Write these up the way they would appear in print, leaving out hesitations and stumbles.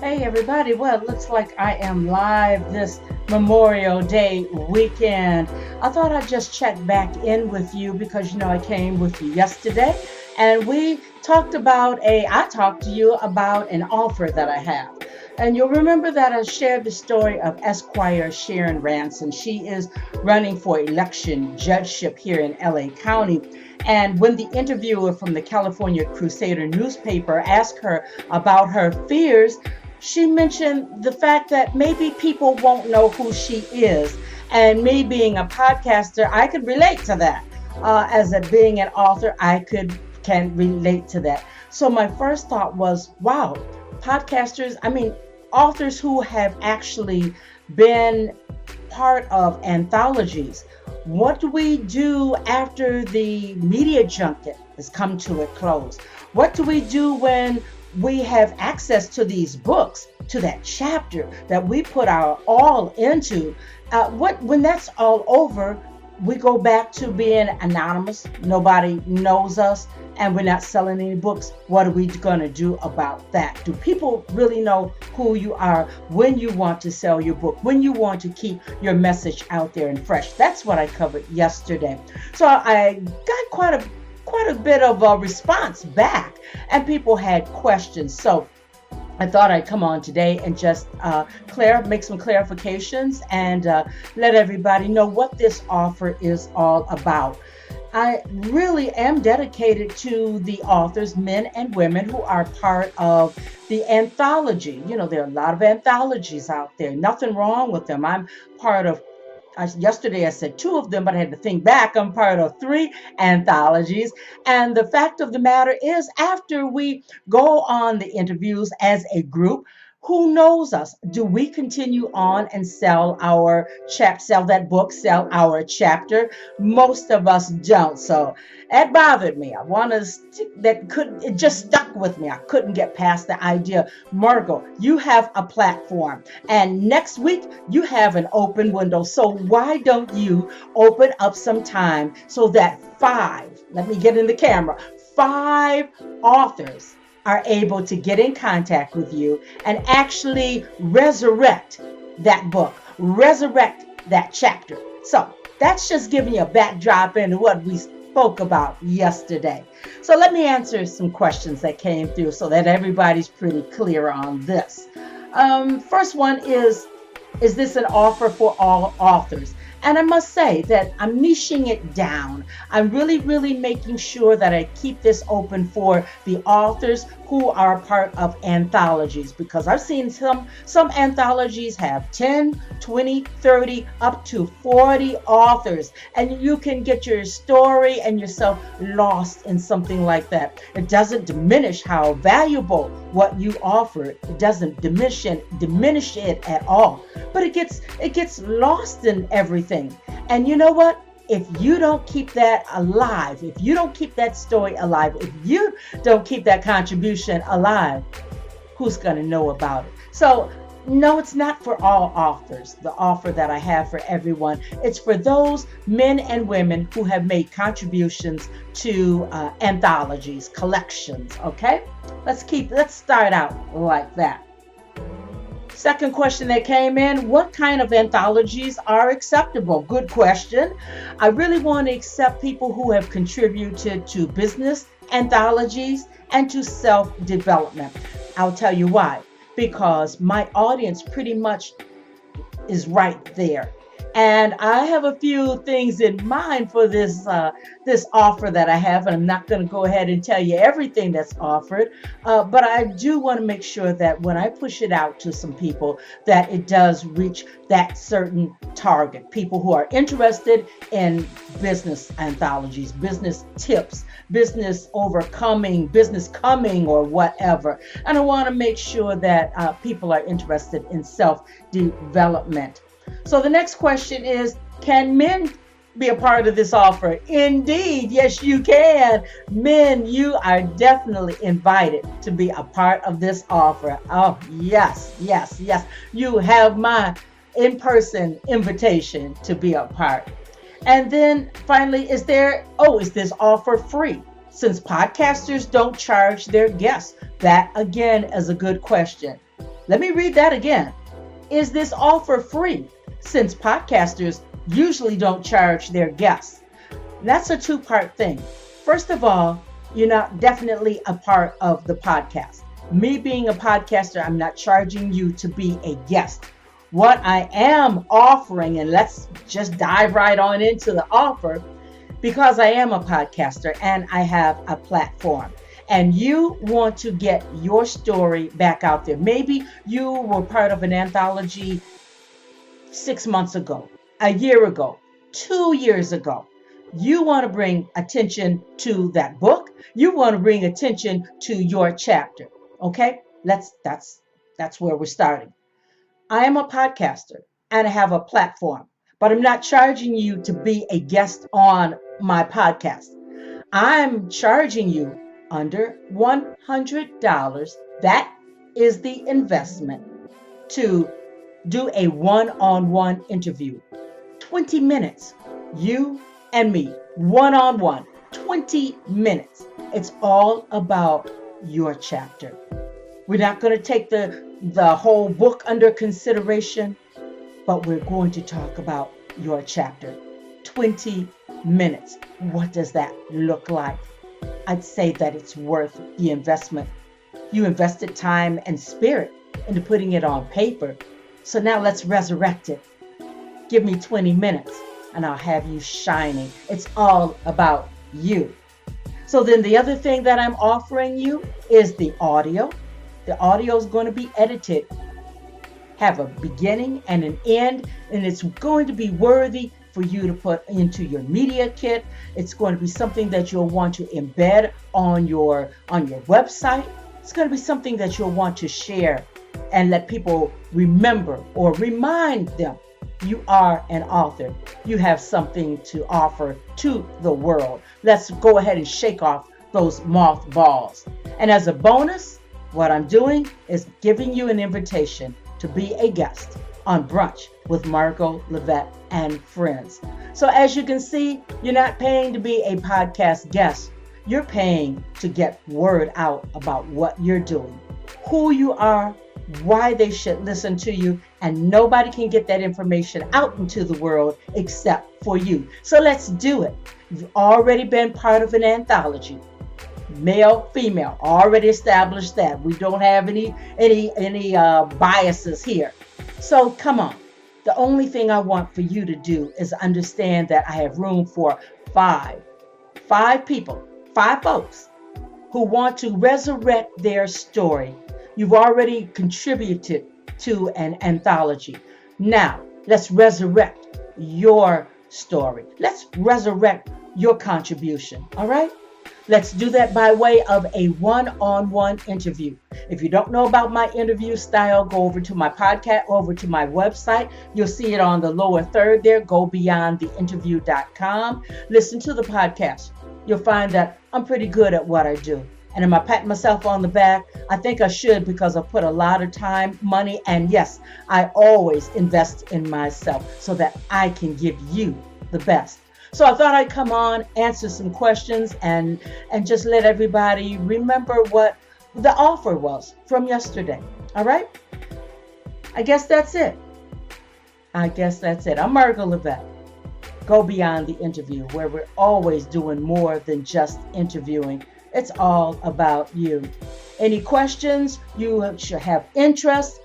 Hey everybody, well, it looks like I am live this Memorial Day weekend. I thought I'd just check back in with you because I came with you yesterday and I talked to you about an offer that I have. And you'll remember that I shared the story of Esq Sharon Ranson. She is running for election judgeship here in LA County. And when the interviewer from the California Crusader newspaper asked her about her fears, she mentioned the fact that maybe people won't know who she is. And me being a podcaster, I could relate to that. Being an author, can relate to that. So my first thought was, wow, authors who have actually been part of anthologies. What do we do after the media junket has come to a close? What do we do when we have access to these books, to that chapter that we put our all into? When that's all over, we go back to being anonymous. Nobody knows us, and we're not selling any books. What are we going to do about that? Do people really know who you are when you want to sell your book, when you want to keep your message out there and fresh? That's what I covered yesterday. So I got quite a bit of a response back, and people had questions. So I thought I'd come on today and just make some clarifications and let everybody know what this offer is all about. I really am dedicated to the authors, men and women, who are part of the anthology. There are a lot of anthologies out there. Nothing wrong with them. I'm part of yesterday I said two of them, but I had to think back. I'm part of three anthologies. And the fact of the matter is, after we go on the interviews as a group, who knows us? Do we continue on and sell that book, sell our chapter? Most of us don't. So that bothered me. It just stuck with me. I couldn't get past the idea. Margot, you have a platform, and next week you have an open window. So why don't you open up some time so that let me get in the camera, 5 authors are able to get in contact with you and actually resurrect that book, resurrect that chapter. So that's just giving you a backdrop into what we spoke about yesterday. So let me answer some questions that came through so that everybody's pretty clear on this. First one is this an offer for all authors? And I must say that I'm niching it down. I'm really, really making sure that I keep this open for the authors who are part of anthologies, because I've seen some anthologies have 10, 20, 30, up to 40 authors, and you can get your story and yourself lost in something like that. It doesn't diminish how valuable what you offer. It doesn't diminish it at all, but it gets lost in everything. And you know what? If you don't keep that alive, if you don't keep that story alive, if you don't keep that contribution alive, who's going to know about it? So, no, it's not for all authors, the offer that I have for everyone. It's for those men and women who have made contributions to anthologies, collections, okay? Let's start out like that. Second question that came in, what kind of anthologies are acceptable? Good question. I really want to accept people who have contributed to business anthologies and to self-development. I'll tell you why. Because my audience pretty much is right there. And I have a few things in mind for this offer that I have, and I'm not going to go ahead and tell you everything that's offered, but I do want to make sure that when I push it out to some people, that it does reach that certain target, people who are interested in business anthologies, business tips, business overcoming, business coming, or whatever. And I want to make sure that people are interested in self-development. So the next question is, can men be a part of this offer? Indeed, yes, you can. Men, you are definitely invited to be a part of this offer. Oh, yes. You have my in-person invitation to be a part. And then finally, is this offer free? Since podcasters don't charge their guests, that again is a good question. Let me read that again. Is this offer free? Since podcasters usually don't charge their guests. That's a two-part thing. First of all, you're not definitely a part of the podcast. Me being a podcaster, I'm not charging you to be a guest. What I am offering, and let's just dive right on into the offer, because I am a podcaster and I have a platform. And you want to get your story back out there. Maybe you were part of an anthology 6 months ago, a year ago, 2 years ago. You want to bring attention to that book. You want to bring attention to your chapter. Okay? That's where we're starting. I am a podcaster and I have a platform, but I'm not charging you to be a guest on my podcast. I'm charging you under $100. That is the investment to do a one-on-one interview. 20 minutes, you and me, one-on-one, 20 minutes. It's all about your chapter. We're not going to take the whole book under consideration, but we're going to talk about your chapter. 20 minutes. What does that look like? I'd say that it's worth the investment. You invested time and spirit into putting it on paper. So now let's resurrect it. Give me 20 minutes and I'll have you shining. It's all about you. So then the other thing that I'm offering you is the audio. The audio is going to be edited, have a beginning and an end, and it's going to be worthy for you to put into your media kit. It's going to be something that you'll want to embed on your website. It's going to be something that you'll want to share and let people remember or remind them you are an author. You have something to offer to the world. Let's go ahead and shake off those mothballs. And as a bonus, what I'm doing is giving you an invitation to be a guest on Brunch with Margot Levette and Friends. So as you can see, you're not paying to be a podcast guest. You're paying to get word out about what you're doing, who you are, why they should listen to you, and nobody can get that information out into the world except for you. So let's do it. You've already been part of an anthology. Male, female, already established that. We don't have any biases here. So come on. The only thing I want for you to do is understand that I have room for five people, 5 folks who want to resurrect their story. You've already contributed to an anthology. Now, let's resurrect your story. Let's resurrect your contribution. All right? Let's do that by way of a one-on-one interview. If you don't know about my interview style, go over to my podcast, over to my website. You'll see it on the lower third there, gobeyondtheinterview.com. Listen to the podcast. You'll find that I'm pretty good at what I do. And am I patting myself on the back? I think I should, because I put a lot of time, money, and yes, I always invest in myself so that I can give you the best. So I thought I'd come on, answer some questions, and just let everybody remember what the offer was from yesterday. All right? I guess that's it. I'm Margot Levette. Go Beyond the Interview, where we're always doing more than just interviewing. It's all about you. Any questions, you should have interest,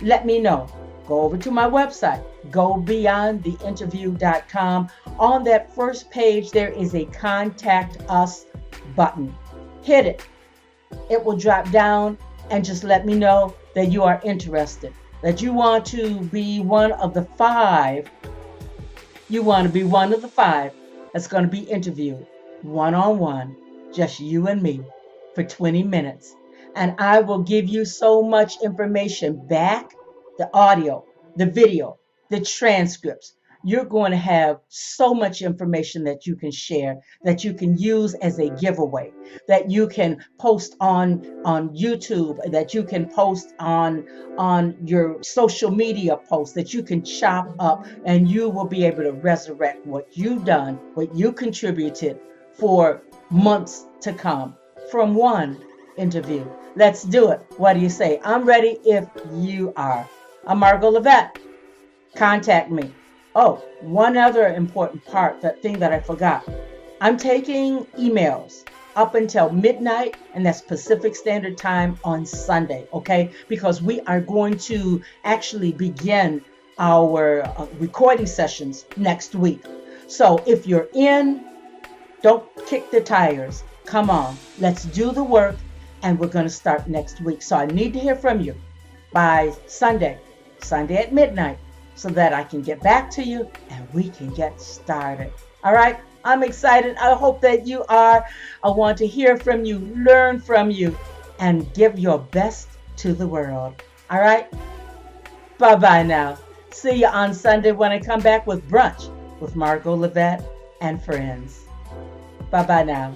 let me know. Go over to my website, gobeyondtheinterview.com. On that first page, there is a Contact Us button. Hit it. It will drop down and just let me know that you are interested, that you want to be one of the 5. You want to be one of the 5 that's going to be interviewed one-on-one, just you and me, for 20 minutes. And I will give you so much information back, the audio, the video, the transcripts. You're going to have so much information that you can share, that you can use as a giveaway, that you can post on YouTube, that you can post on your social media posts, that you can chop up, and you will be able to resurrect what you've done, what you contributed for months to come, from 1 interview. Let's do it. What do you say? I'm ready if you are. I'm Margot Levette. Contact me. Oh, one other important part, that thing that I forgot. I'm taking emails up until midnight, and that's Pacific Standard Time on Sunday, okay? Because we are going to actually begin our recording sessions next week. So if you're in, don't kick the tires. Come on, let's do the work, and we're going to start next week. So I need to hear from you by Sunday at midnight, so that I can get back to you and we can get started. All right? I'm excited. I hope that you are. I want to hear from you, learn from you, and give your best to the world. All right? Bye-bye now. See you on Sunday when I come back with Brunch with Margot Levette and friends. Bye-bye now.